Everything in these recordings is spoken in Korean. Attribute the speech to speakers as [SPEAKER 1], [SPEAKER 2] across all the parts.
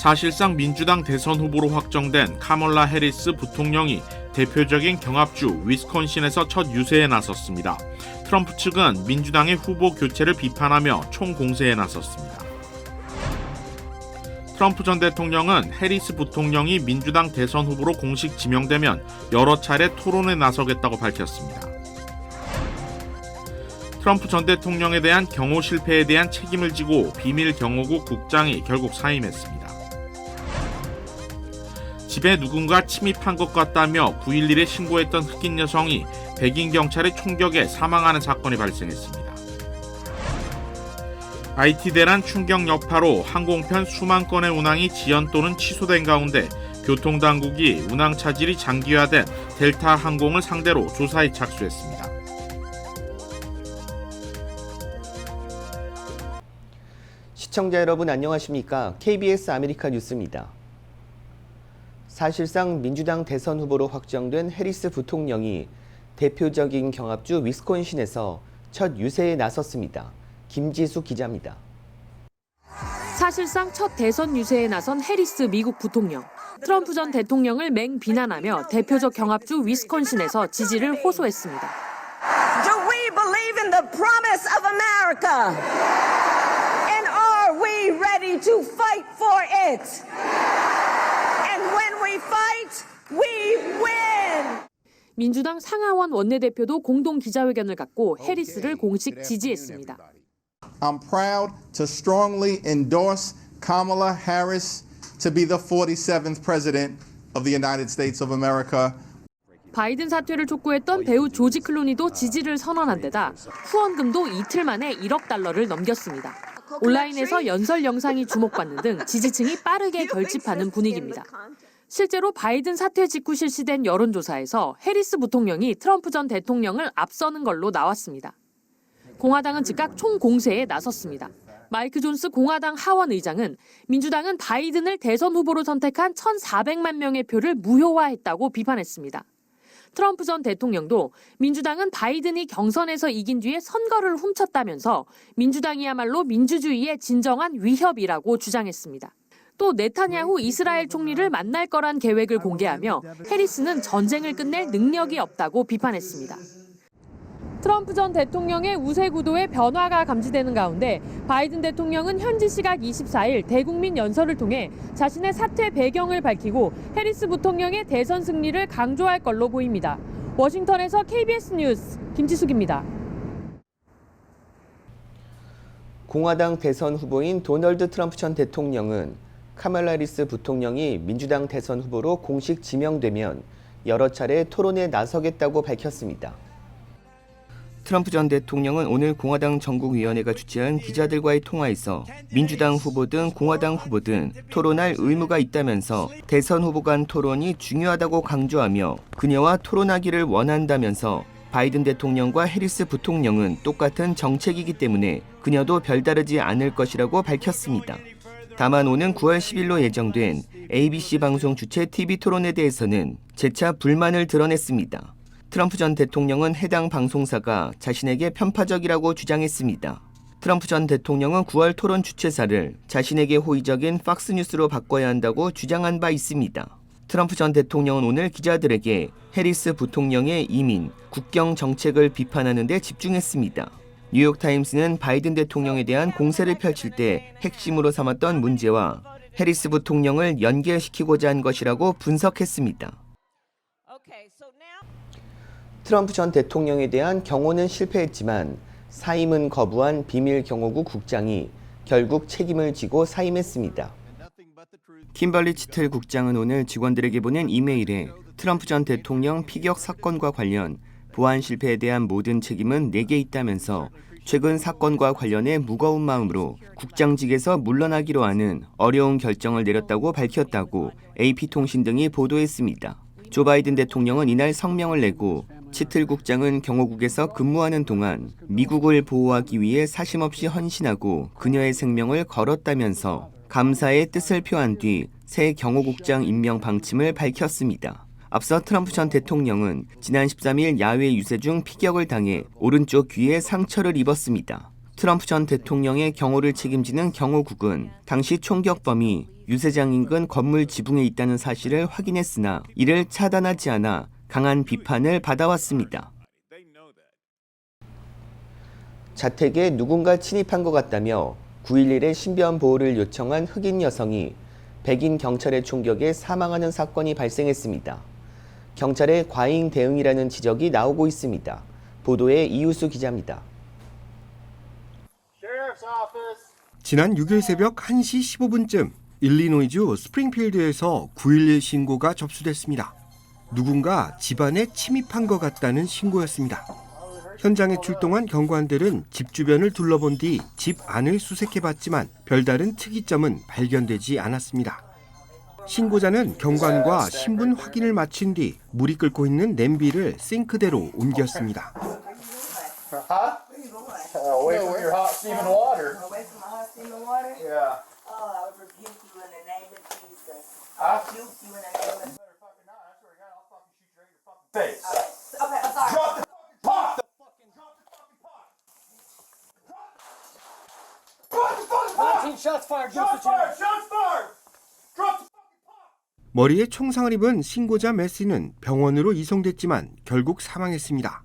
[SPEAKER 1] 사실상 민주당 대선 후보로 확정된 카멀라 해리스 부통령이 대표적인 경합주 위스콘신에서 첫 유세에 나섰습니다. 트럼프 측은 민주당의 후보 교체를 비판하며 총공세에 나섰습니다. 트럼프 전 대통령은 해리스 부통령이 민주당 대선 후보로 공식 지명되면 여러 차례 토론에 나서겠다고 밝혔습니다. 트럼프 전 대통령에 대한 경호 실패에 대한 책임을 지고 비밀 경호국 국장이 결국 사임했습니다. 집에 누군가 침입한 것 같다며 9.11에 신고했던 흑인 여성이 백인 경찰의 총격에 사망하는 사건이 발생했습니다. IT 대란 충격 여파로 항공편 수만 건의 운항이 지연 또는 취소된 가운데 교통당국이 운항 차질이 장기화된 델타 항공을 상대로 조사에 착수했습니다.
[SPEAKER 2] 시청자 여러분 안녕하십니까? KBS 아메리카 뉴스입니다. 사실상 민주당 대선 후보로 확정된 해리스 부통령이 대표적인 경합주 위스콘신에서 첫 유세에 나섰습니다. 김지수 기자입니다.
[SPEAKER 3] 사실상 첫 대선 유세에 나선 해리스 미국 부통령. 트럼프 전 대통령을 맹비난하며 대표적 경합주 위스콘신에서 지지를 호소했습니다.
[SPEAKER 4] Do we believe in the promise of America? And are we ready to fight for it? And when we fight, we win!
[SPEAKER 3] 민주당 상하원 원내대표도 공동 기자회견을 갖고 해리스를 공식 지지했습니다.
[SPEAKER 5] I'm proud to strongly endorse Kamala Harris to be the 47th president of the United States of America.
[SPEAKER 3] 바이든 사퇴를 촉구했던 배우 조지 클루니도 지지를 선언한 데다 후원금도 이틀 만에 1억 달러를 넘겼습니다. 온라인에서 연설 영상이 주목받는 등 지지층이 빠르게 결집하는 분위기입니다. 실제로 바이든 사퇴 직후 실시된 여론조사에서 해리스 부통령이 트럼프 전 대통령을 앞서는 걸로 나왔습니다. 공화당은 즉각 총공세에 나섰습니다. 마이크 존스 공화당 하원 의장은 민주당은 바이든을 대선 후보로 선택한 1,400만 명의 표를 무효화했다고 비판했습니다. 트럼프 전 대통령도 민주당은 바이든이 경선에서 이긴 뒤에 선거를 훔쳤다면서 민주당이야말로 민주주의의 진정한 위협이라고 주장했습니다. 또 네타냐후 이스라엘 총리를 만날 거란 계획을 공개하며 해리스는 전쟁을 끝낼 능력이 없다고 비판했습니다. 트럼프 전 대통령의 우세 구도에 변화가 감지되는 가운데 바이든 대통령은 현지 시각 24일 대국민 연설을 통해 자신의 사퇴 배경을 밝히고 해리스 부통령의 대선 승리를 강조할 걸로 보입니다. 워싱턴에서 KBS 뉴스 김지숙입니다.
[SPEAKER 2] 공화당 대선 후보인 도널드 트럼프 전 대통령은 카멀라 해리스 부통령이 민주당 대선 후보로 공식 지명되면 여러 차례 토론에 나서겠다고 밝혔습니다. 트럼프 전 대통령은 오늘 공화당 전국위원회가 주최한 기자들과의 통화에서 민주당 후보든 공화당 후보든 토론할 의무가 있다면서 대선 후보 간 토론이 중요하다고 강조하며 그녀와 토론하기를 원한다면서 바이든 대통령과 해리스 부통령은 똑같은 정책이기 때문에 그녀도 별다르지 않을 것이라고 밝혔습니다. 다만 오는 9월 10일로 예정된 ABC 방송 주최 TV 토론에 대해서는 재차 불만을 드러냈습니다. 트럼프 전 대통령은 해당 방송사가 자신에게 편파적이라고 주장했습니다. 트럼프 전 대통령은 9월 토론 주최사를 자신에게 호의적인 팍스뉴스로 바꿔야 한다고 주장한 바 있습니다. 트럼프 전 대통령은 오늘 기자들에게 해리스 부통령의 이민, 국경 정책을 비판하는 데 집중했습니다. 뉴욕타임스는 바이든 대통령에 대한 공세를 펼칠 때 핵심으로 삼았던 문제와 해리스 부통령을 연결시키고자 한 것이라고 분석했습니다. 트럼프 전 대통령에 대한 경호는 실패했지만 사임은 거부한 비밀 경호국 국장이 결국 책임을 지고 사임했습니다. 킴벌리 치틀 국장은 오늘 직원들에게 보낸 이메일에 트럼프 전 대통령 피격 사건과 관련 보안 실패에 대한 모든 책임은 내게 있다면서 최근 사건과 관련해 무거운 마음으로 국장직에서 물러나기로 하는 어려운 결정을 내렸다고 밝혔다고 AP통신 등이 보도했습니다. 조 바이든 대통령은 이날 성명을 내고 치틀 국장은 경호국에서 근무하는 동안 미국을 보호하기 위해 사심없이 헌신하고 그녀의 생명을 걸었다면서 감사의 뜻을 표한 뒤 새 경호국장 임명 방침을 밝혔습니다. 앞서 트럼프 전 대통령은 지난 13일 야외 유세 중 피격을 당해 오른쪽 귀에 상처를 입었습니다. 트럼프 전 대통령의 경호를 책임지는 경호국은 당시 총격범이 유세장 인근 건물 지붕에 있다는 사실을 확인했으나 이를 차단하지 않아 강한 비판을 받아왔습니다. 자택에 누군가 침입한 것 같다며 9.11의 신변 보호를 요청한 흑인 여성이 백인 경찰의 총격에 사망하는 사건이 발생했습니다. 경찰의 과잉 대응이라는 지적이 나오고 있습니다. 보도에 이우수 기자입니다.
[SPEAKER 6] 지난 6일 새벽 1시 15분쯤 일리노이주 스프링필드에서 9.11 신고가 접수됐습니다. 누군가 집안에 침입한 것 같다는 신고였습니다. 현장에 출동한 경관들은 집 주변을 둘러본 뒤 집 안을 수색해봤지만 별다른 특이점은 발견되지 않았습니다. 신고자는 경관과 신분 확인을 마친 뒤 물이 끓고 있는 냄비를 싱크대로 옮겼습니다.
[SPEAKER 7] Away from your hot steaming water.
[SPEAKER 8] Away from my hot steaming water?
[SPEAKER 7] Yeah.
[SPEAKER 8] Oh, I would rebuke you in the name of Jesus.
[SPEAKER 7] I
[SPEAKER 8] Rebuke you in the name of
[SPEAKER 7] better fucking not. I swear to God, I'll fucking shoot you right in your fucking face.
[SPEAKER 8] Okay, I'm sorry.
[SPEAKER 7] Drop the fucking pot. Drop the fucking pot. Drop the fucking pot.
[SPEAKER 9] 19 shots fired.
[SPEAKER 7] Shots fired. Shots fired. Drop the fucking pot.
[SPEAKER 6] 머리에 총상을 입은 신고자 메시는 병원으로 이송됐지만 결국 사망했습니다.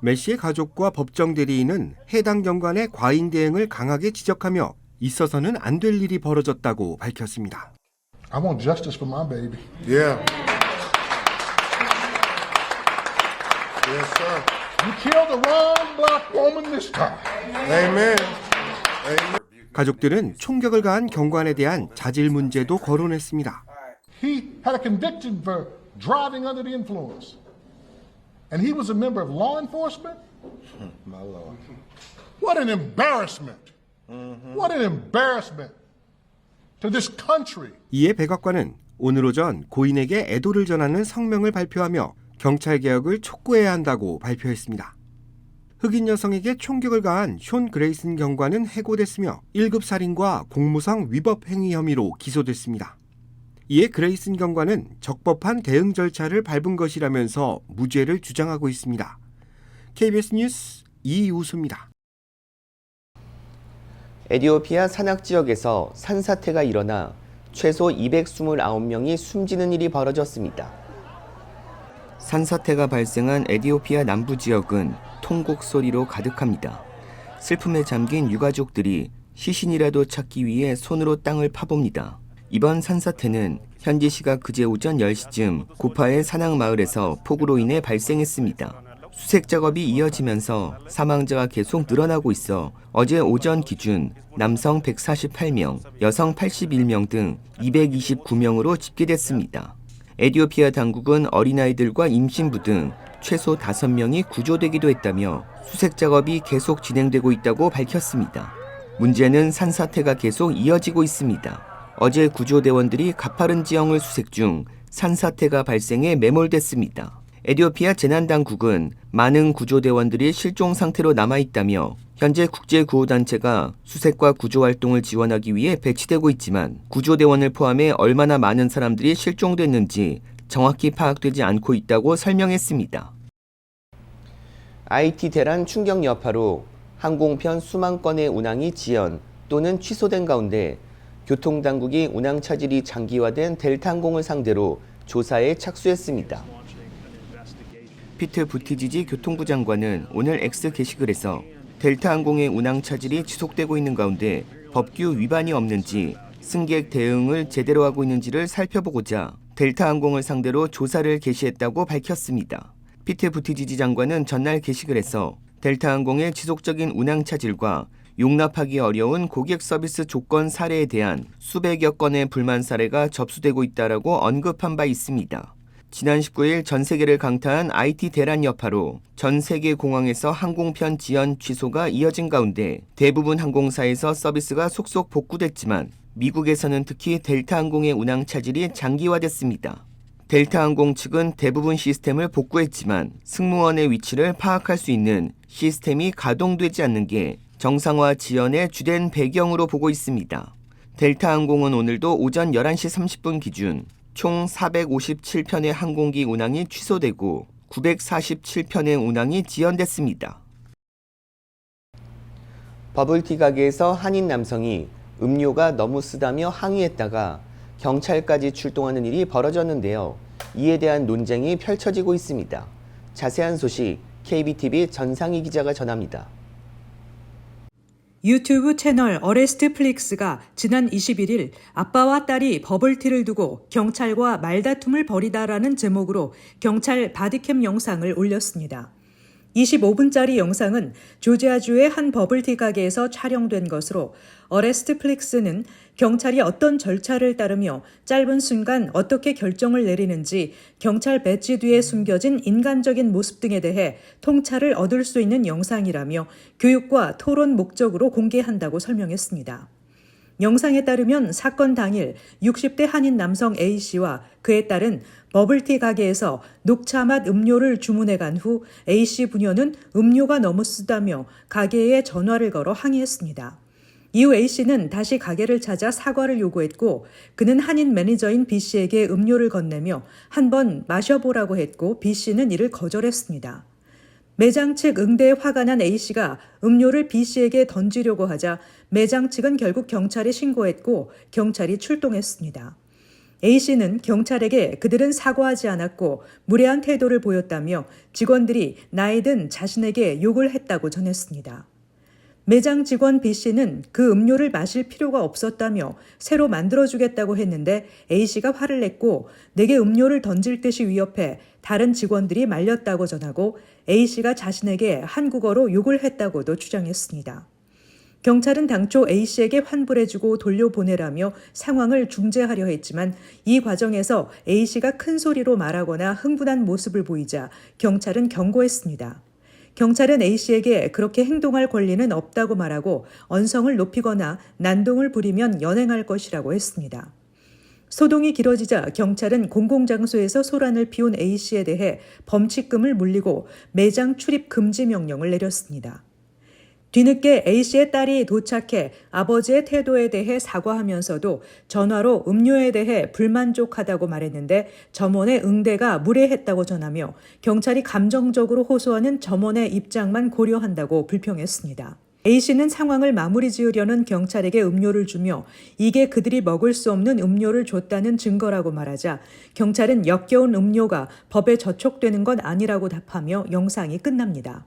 [SPEAKER 6] 메시의 가족과 법정 대리인은 해당 경관의 과잉 대응을 강하게 지적하며 있어서는 안 될 일이 벌어졌다고 밝혔습니다.
[SPEAKER 10] I want justice for my baby.
[SPEAKER 5] Yeah. Yes, sir.
[SPEAKER 10] You killed the wrong black woman this time.
[SPEAKER 5] Amen. Amen.
[SPEAKER 6] 가족들은 총격을 가한 경관에 대한 자질 문제도 거론했습니다.
[SPEAKER 10] He had a conviction for driving under the influence. And he was a member of law enforcement?
[SPEAKER 5] My Lord.
[SPEAKER 10] What an embarrassment. What an embarrassment to this country.
[SPEAKER 6] 이에 백악관은 오늘 오전 고인에게 애도를 전하는 성명을 발표하며 경찰 개혁을 촉구해야 한다고 발표했습니다. 흑인 여성에게 총격을 가한 숀 그레이슨 경관은 해고됐으며 1급 살인과 공무상 위법 행위 혐의로 기소됐습니다. 이에 그레이슨 경관은 적법한 대응 절차를 밟은 것이라면서 무죄를 주장하고 있습니다. KBS 뉴스 이우수입니다.
[SPEAKER 2] 에티오피아 산악 지역에서 산사태가 일어나 최소 229명이 숨지는 일이 벌어졌습니다. 산사태가 발생한 에티오피아 남부 지역은 통곡 소리로 가득합니다. 슬픔에 잠긴 유가족들이 시신이라도 찾기 위해 손으로 땅을 파봅니다. 이번 산사태는 현지 시각 그제 오전 10시쯤 고파의 산악 마을에서 폭우로 인해 발생했습니다. 수색 작업이 이어지면서 사망자가 계속 늘어나고 있어 어제 오전 기준 남성 148명, 여성 81명 등 229명으로 집계됐습니다. 에티오피아 당국은 어린아이들과 임신부 등 최소 5명이 구조되기도 했다며 수색 작업이 계속 진행되고 있다고 밝혔습니다. 문제는 산사태가 계속 이어지고 있습니다. 어제 구조대원들이 가파른 지형을 수색 중 산사태가 발생해 매몰됐습니다. 에티오피아 재난당국은 많은 구조대원들이 실종 상태로 남아있다며 현재 국제구호단체가 수색과 구조활동을 지원하기 위해 배치되고 있지만 구조대원을 포함해 얼마나 많은 사람들이 실종됐는지 정확히 파악되지 않고 있다고 설명했습니다. IT 대란 충격 여파로 항공편 수만 건의 운항이 지연 또는 취소된 가운데 교통당국이 운항 차질이 장기화된 델타항공을 상대로 조사에 착수했습니다. 피트 부티지지 교통부 장관은 오늘 X 게시글에서 델타항공의 운항 차질이 지속되고 있는 가운데 법규 위반이 없는지 승객 대응을 제대로 하고 있는지를 살펴보고자 델타항공을 상대로 조사를 개시했다고 밝혔습니다. 피트 부티지지 장관은 전날 게시글에서 델타항공의 지속적인 운항 차질과 용납하기 어려운 고객 서비스 조건 사례에 대한 수백여 건의 불만 사례가 접수되고 있다라고 언급한 바 있습니다. 지난 19일 전 세계를 강타한 IT 대란 여파로 전 세계 공항에서 항공편 지연 취소가 이어진 가운데 대부분 항공사에서 서비스가 속속 복구됐지만 미국에서는 특히 델타항공의 운항 차질이 장기화됐습니다. 델타항공 측은 대부분 시스템을 복구했지만 승무원의 위치를 파악할 수 있는 시스템이 가동되지 않는 게 정상화 지연의 주된 배경으로 보고 있습니다. 델타항공은 오늘도 오전 11시 30분 기준 총 457편의 항공기 운항이 취소되고 947편의 운항이 지연됐습니다. 버블티 가게에서 한인 남성이 음료가 너무 쓰다며 항의했다가 경찰까지 출동하는 일이 벌어졌는데요. 이에 대한 논쟁이 펼쳐지고 있습니다. 자세한 소식 KBTV 전상희 기자가 전합니다.
[SPEAKER 9] 유튜브 채널 어레스트 플릭스가 지난 21일 아빠와 딸이 버블티를 두고 경찰과 말다툼을 벌이다라는 제목으로 경찰 바디캠 영상을 올렸습니다. 25분짜리 영상은 조지아주의 한 버블티 가게에서 촬영된 것으로 어레스트 플릭스는 경찰이 어떤 절차를 따르며 짧은 순간 어떻게 결정을 내리는지 경찰 배지 뒤에 숨겨진 인간적인 모습 등에 대해 통찰을 얻을 수 있는 영상이라며 교육과 토론 목적으로 공개한다고 설명했습니다. 영상에 따르면 사건 당일 60대 한인 남성 A씨와 그의 딸은 버블티 가게에서 녹차맛 음료를 주문해 간 후 A씨 부녀는 음료가 너무 쓰다며 가게에 전화를 걸어 항의했습니다. 이후 A씨는 다시 가게를 찾아 사과를 요구했고 그는 한인 매니저인 B씨에게 음료를 건네며 한번 마셔보라고 했고 B씨는 이를 거절했습니다. 매장 측 응대에 화가 난 A씨가 음료를 B씨에게 던지려고 하자 매장 측은 결국 경찰에 신고했고 경찰이 출동했습니다. A씨는 경찰에게 그들은 사과하지 않았고 무례한 태도를 보였다며 직원들이 나이 든 자신에게 욕을 했다고 전했습니다. 매장 직원 B씨는 그 음료를 마실 필요가 없었다며 새로 만들어주겠다고 했는데 A씨가 화를 냈고 내게 음료를 던질 듯이 위협해 다른 직원들이 말렸다고 전하고 A씨가 자신에게 한국어로 욕을 했다고도 주장했습니다. 경찰은 당초 A씨에게 환불해주고 돌려보내라며 상황을 중재하려 했지만 이 과정에서 A씨가 큰 소리로 말하거나 흥분한 모습을 보이자 경찰은 경고했습니다. 경찰은 A씨에게 그렇게 행동할 권리는 없다고 말하고 언성을 높이거나 난동을 부리면 연행할 것이라고 했습니다. 소동이 길어지자 경찰은 공공장소에서 소란을 피운 A씨에 대해 범칙금을 물리고 매장 출입 금지 명령을 내렸습니다. 뒤늦게 A씨의 딸이 도착해 아버지의 태도에 대해 사과하면서도 전화로 음료에 대해 불만족하다고 말했는데 점원의 응대가 무례했다고 전하며 경찰이 감정적으로 호소하는 점원의 입장만 고려한다고 불평했습니다. A씨는 상황을 마무리 지으려는 경찰에게 음료를 주며 이게 그들이 먹을 수 없는 음료를 줬다는 증거라고 말하자 경찰은 역겨운 음료가 법에 저촉되는 건 아니라고 답하며 영상이 끝납니다.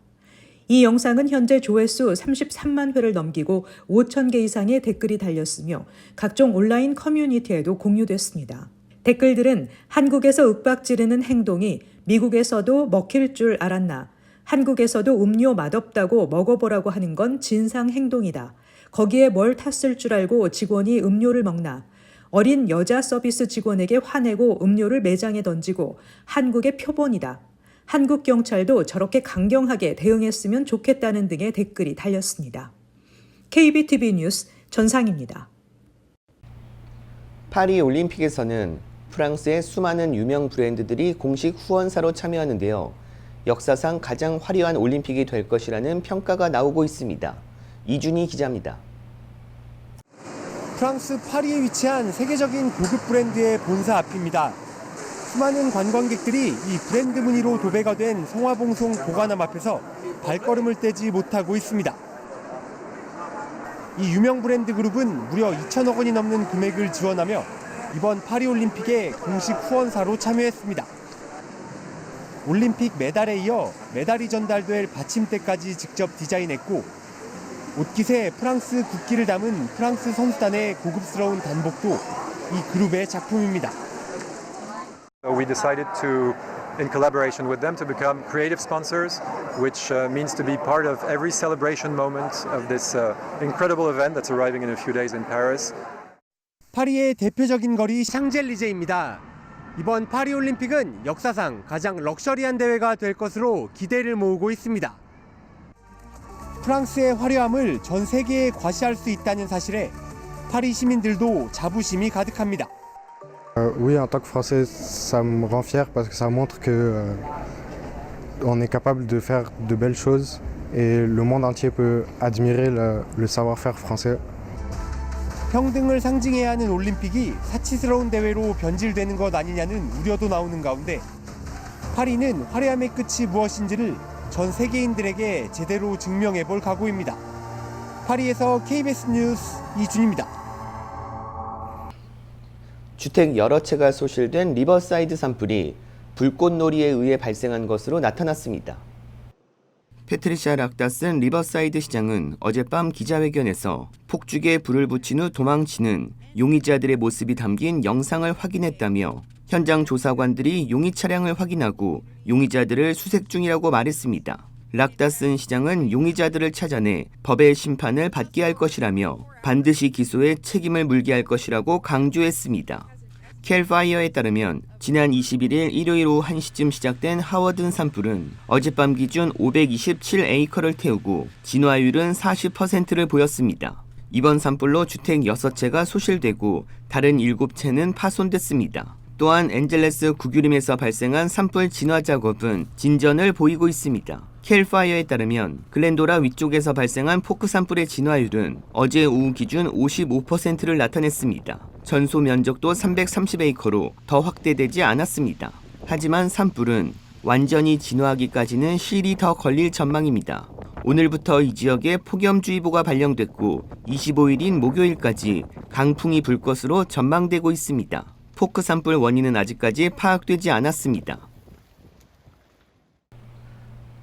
[SPEAKER 9] 이 영상은 현재 조회수 33만 회를 넘기고 5,000개 이상의 댓글이 달렸으며 각종 온라인 커뮤니티에도 공유됐습니다. 댓글들은 한국에서 윽박지르는 행동이 미국에서도 먹힐 줄 알았나? 한국에서도 음료 맛없다고 먹어보라고 하는 건 진상 행동이다. 거기에 뭘 탔을 줄 알고 직원이 음료를 먹나? 어린 여자 서비스 직원에게 화내고 음료를 매장에 던지고 한국의 표본이다. 한국 경찰도 저렇게 강경하게 대응했으면 좋겠다는 등의 댓글이 달렸습니다. KBTV 뉴스 전상입니다.
[SPEAKER 2] 파리 올림픽에서는 프랑스의 수많은 유명 브랜드들이 공식 후원사로 참여하는데요. 역사상 가장 화려한 올림픽이 될 것이라는 평가가 나오고 있습니다. 이준희 기자입니다.
[SPEAKER 6] 프랑스 파리에 위치한 세계적인 고급 브랜드의 본사 앞입니다. 수많은 관광객들이 이 브랜드 무늬로 도배가 된 성화봉송 보관함 앞에서 발걸음을 떼지 못하고 있습니다. 이 유명 브랜드 그룹은 무려 2천억 원이 넘는 금액을 지원하며 이번 파리올림픽에 공식 후원사로 참여했습니다. 올림픽 메달에 이어 메달이 전달될 받침대까지 직접 디자인했고 옷깃에 프랑스 국기를 담은 프랑스 선수단의 고급스러운 단복도 이 그룹의 작품입니다.
[SPEAKER 11] We decided to, in collaboration with them, to become creative sponsors, which means to be part of every celebration moment of this incredible event that's arriving in a few days in Paris.
[SPEAKER 6] 파리의 대표적인 거리 샹젤리제입니다. 이번 파리올림픽은 역사상 가장 럭셔리한 대회가 될 것으로 기대를 모으고 있습니다. 프랑스의 화려함을 전 세계에 과시할 수 있다는 사실에 파리 시민들도 자부심이 가득합니다.
[SPEAKER 12] Oui, en tant que Français, ça me rend fier parce que ça montre que on est capable de faire de belles choses et le monde entier peut admirer le savoir-faire français.
[SPEAKER 6] 평등을 상징해야 하는 올림픽이 사치스러운 대회로 변질되는 것 아니냐는 우려도 나오는 가운데 파리는 화려함의 끝이 무엇인지를 전 세계인들에게 제대로 증명해 볼 각오입니다.
[SPEAKER 13] 파리에서 KBS 뉴스 이준입니다.
[SPEAKER 2] 주택 여러 채가 소실된 리버사이드 산불이 불꽃놀이에 의해 발생한 것으로 나타났습니다. 패트리샤 락다슨 리버사이드 시장은 어젯밤 기자회견에서 폭죽에 불을 붙인 후 도망치는 용의자들의 모습이 담긴 영상을 확인했다며 현장 조사관들이 용의 차량을 확인하고 용의자들을 수색 중이라고 말했습니다. 락다슨 시장은 용의자들을 찾아내 법의 심판을 받게 할 것이라며 반드시 기소에 책임을 물게 할 것이라고 강조했습니다. 캘파이어에 따르면 지난 21일 일요일 오후 1시쯤 시작된 하워든 산불은 어젯밤 기준 527에이커를 태우고 진화율은 40%를 보였습니다. 이번 산불로 주택 6채가 소실되고 다른 7채는 파손됐습니다. 또한 앤젤레스 구규림에서 발생한 산불 진화 작업은 진전을 보이고 있습니다. 캘파이어에 따르면 글렌도라 위쪽에서 발생한 포크 산불의 진화율은 어제 오후 기준 55%를 나타냈습니다. 전소 면적도 330에이커로 더 확대되지 않았습니다. 하지만 산불은 완전히 진화하기까지는 시일이 더 걸릴 전망입니다. 오늘부터 이 지역에 폭염주의보가 발령됐고 25일인 목요일까지 강풍이 불 것으로 전망되고 있습니다. 포크 산불 원인은 아직까지 파악되지 않았습니다.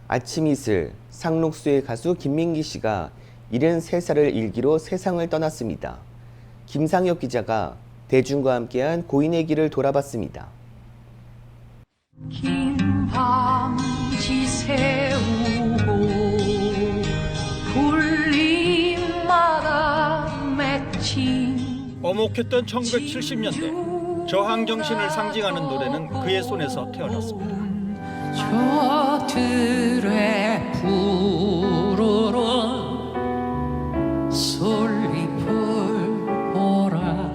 [SPEAKER 2] 아침 이슬, 상록수의 가수 김민기 씨가 73살을 일기로 세상을 떠났습니다. 김상혁 기자가 대중과 함께한 고인의 길을 돌아봤습니다.
[SPEAKER 14] 긴 밤지 새우고 불림마다 맺힌
[SPEAKER 15] 어목했던 1970년대 저항정신을 상징하는 노래는 그의 손에서 태어났습니다.
[SPEAKER 14] 저 들에 푸르른 솔잎을 보라.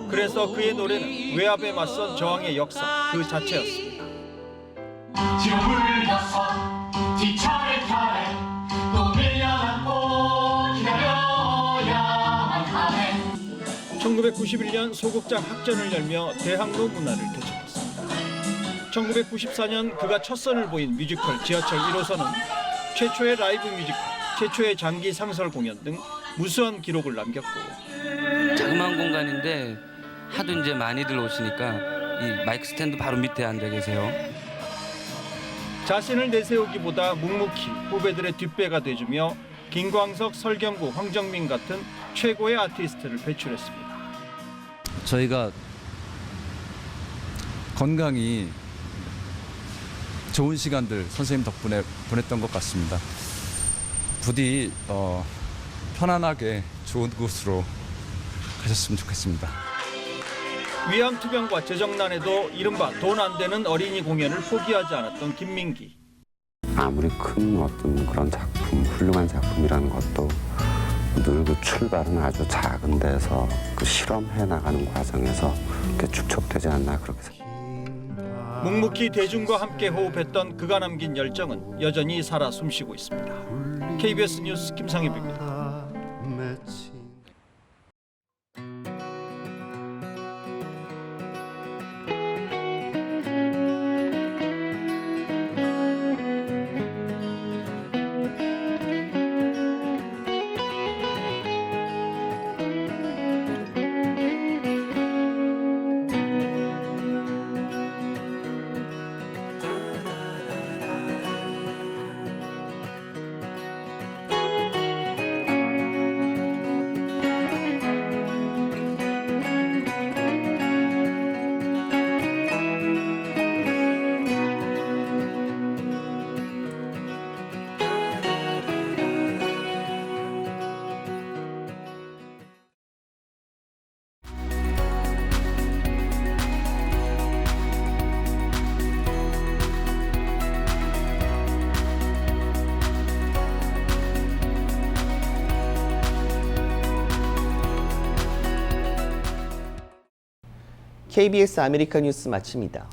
[SPEAKER 15] 그래서 그의 노래는 외압에 맞선 저항의 역사 그 자체였습니다.
[SPEAKER 7] 지금 물려서 뒤차례차례 또 밀려안고 기다려야만 하네.
[SPEAKER 15] 1991년 소극장 학전을 열며 대학로 문화를 되찾았습니다. 1994년 그가 첫 선을 보인 뮤지컬 지하철 1호선은 최초의 라이브 뮤지컬, 최초의 장기 상설 공연 등 무수한 기록을 남겼고
[SPEAKER 16] 자그마한 공간인데 하도 이제 많이들 오시니까 이 마이크 스탠드 바로 밑에 앉아 계세요.
[SPEAKER 15] 자신을 내세우기보다 묵묵히 후배들의 뒷배가 돼주며 김광석, 설경구, 황정민 같은 최고의 아티스트를 배출했습니다.
[SPEAKER 17] 저희가 건강히 좋은 시간들 선생님 덕분에 보냈던 것 같습니다. 부디 편안하게 좋은 곳으로 가셨으면 좋겠습니다.
[SPEAKER 15] 위암투병과 재정난에도 이른바 돈 안 되는 어린이 공연을 포기하지 않았던 김민기.
[SPEAKER 18] 아무리 큰 어떤 그런 작품, 훌륭한 작품이라는 것도 늘 그 출발은 아주 작은 데서 그 실험해 나가는 과정에서 축적되지 않나 그렇게 생각합니다.
[SPEAKER 15] 묵묵히 대중과 함께 호흡했던 그가 남긴 열정은 여전히 살아 숨쉬고 있습니다. KBS 뉴스 김상엽입니다.
[SPEAKER 2] KBS 아메리카 뉴스 마칩니다.